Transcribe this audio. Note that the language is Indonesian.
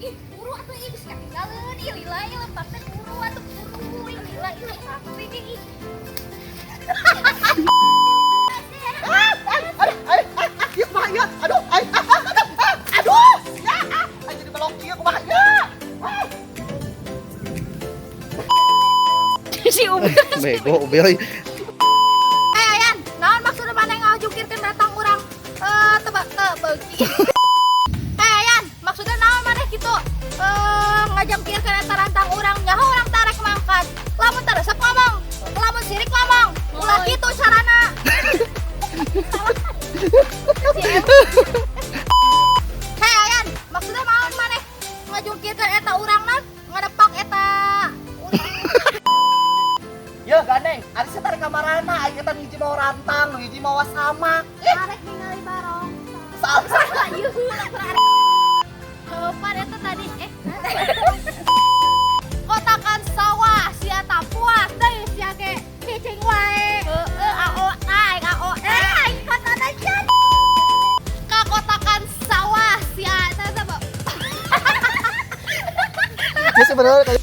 Ih, buru atuh ih geus katinggaleuan ieu lila ieu lempak teh buru atuh buru ih lila ieu sakti ih. Ieu kumaha ieu? Aduh, aduh. Ya, jadi belok ieu kumaha ieu? Si Ubel. Bego Ubel. Ayan, naon maksudna maneh ngajukirkeun datang urang tebak beuki. Ayan, maksudnya naon maneh kitu? Ngajangkirkeun eta rantang urang nyaho urang tarek mangkat. Lamun teu resep ngomong, lamun sirik ngomong. Ulah kitu carana. Hei Ayan, maksudnya naon maneh ngajungkirkeun eta urang naon? Ngadepak eta Ya gandeng, ari saya tarik kamarana, ari kita hiji mau rantang, hiji mau sama. tarek ningali barong. Salah. Ieu pan eta tadi kotakan sawah sia tak puas deui sia ge cicing wae. Ao naik ao. Aing katana can. Ka kotakan sawah sia eta apa? Itu sebenarnya kayak